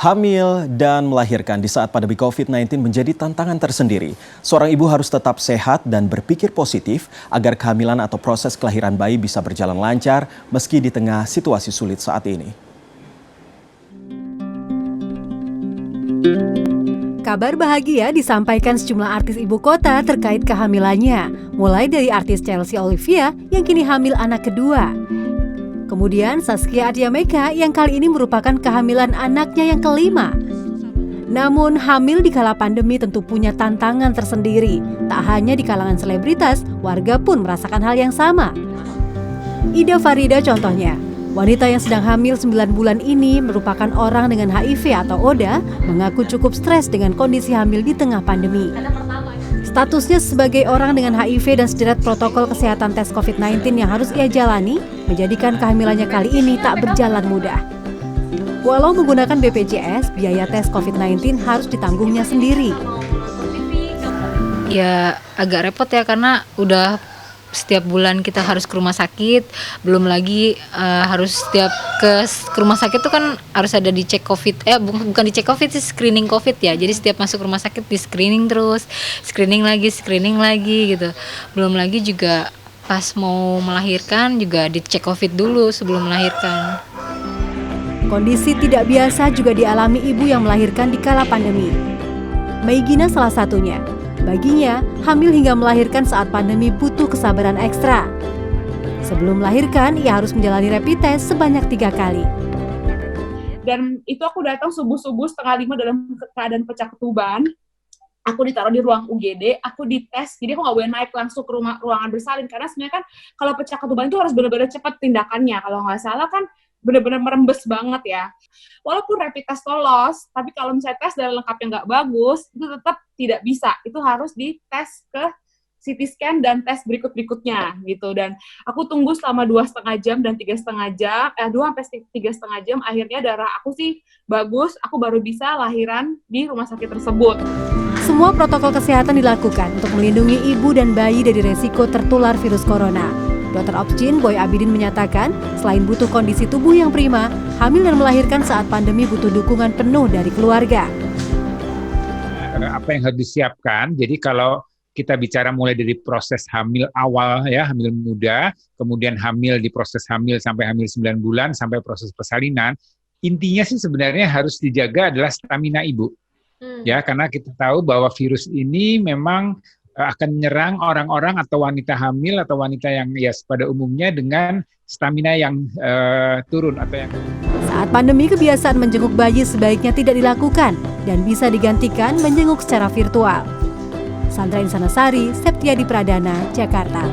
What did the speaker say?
Hamil dan melahirkan di saat pandemi COVID-19 menjadi tantangan tersendiri. Seorang ibu harus tetap sehat dan berpikir positif agar kehamilan atau proses kelahiran bayi bisa berjalan lancar meski di tengah situasi sulit saat ini. Kabar bahagia disampaikan sejumlah artis ibu kota terkait kehamilannya, mulai dari artis Chelsea Olivia yang kini hamil anak kedua. Kemudian Zaskia Adya-Mecca yang kali ini merupakan kehamilan anaknya yang kelima. Namun hamil di kala pandemi tentu punya tantangan tersendiri. Tak hanya di kalangan selebritas, warga pun merasakan hal yang sama. Ida Farida contohnya. Wanita yang sedang hamil 9 bulan ini merupakan orang dengan HIV atau ODA, mengaku cukup stres dengan kondisi hamil di tengah pandemi. Statusnya sebagai orang dengan HIV dan sederet protokol kesehatan tes COVID-19 yang harus ia jalani, menjadikan kehamilannya kali ini tak berjalan mudah. Walau menggunakan BPJS, biaya tes COVID-19 harus ditanggungnya sendiri. Ya agak repot ya, karena udah setiap bulan kita harus ke rumah sakit, belum lagi harus setiap ke rumah sakit tuh kan harus ada dicek COVID, bukan dicek COVID sih, screening COVID ya. Jadi setiap masuk rumah sakit di screening terus, screening lagi gitu. Belum lagi juga pas mau melahirkan juga dicek COVID dulu sebelum melahirkan. Kondisi tidak biasa juga dialami ibu yang melahirkan di kala pandemi. Meigina salah satunya. Baginya, hamil hingga melahirkan saat pandemi butuh kesabaran ekstra. Sebelum melahirkan, ia harus menjalani rapid test sebanyak 3 kali. Dan itu aku datang subuh-subuh 4:30 dalam keadaan pecah ketuban. Aku ditaruh di ruang UGD, aku dites, jadi aku nggak boleh naik langsung ke ruangan bersalin. Karena sebenarnya kan kalau pecah ketuban itu harus benar-benar cepat tindakannya. Kalau nggak salah kan benar-benar merembes banget ya. Walaupun rapid test lolos, tapi kalau misalnya tes dan lengkapnya nggak bagus, itu tetap tidak bisa. Itu harus dites ke CT scan dan tes berikutnya gitu. Dan aku tunggu selama 2,5 jam dan 3,5 jam, 2 sampai 3,5 jam. Akhirnya darah aku sih bagus, aku baru bisa lahiran di rumah sakit tersebut. Semua protokol kesehatan dilakukan untuk melindungi ibu dan bayi dari resiko tertular virus corona. Dr. Obscin Boy Abidin menyatakan, selain butuh kondisi tubuh yang prima, hamil dan melahirkan saat pandemi butuh dukungan penuh dari keluarga. Apa yang harus disiapkan? Jadi kalau kita bicara mulai dari proses hamil awal ya, hamil muda, kemudian hamil di proses hamil sampai hamil 9 bulan, sampai proses persalinan, intinya sih sebenarnya harus dijaga adalah stamina ibu. Ya, karena kita tahu bahwa virus ini memang akan menyerang orang-orang atau wanita hamil atau wanita yang ya pada umumnya dengan stamina yang turun atau yang. Saat pandemi, kebiasaan menjenguk bayi sebaiknya tidak dilakukan dan bisa digantikan menjenguk secara virtual. Sandra Insanasari, Septiadi Pradana, Jakarta.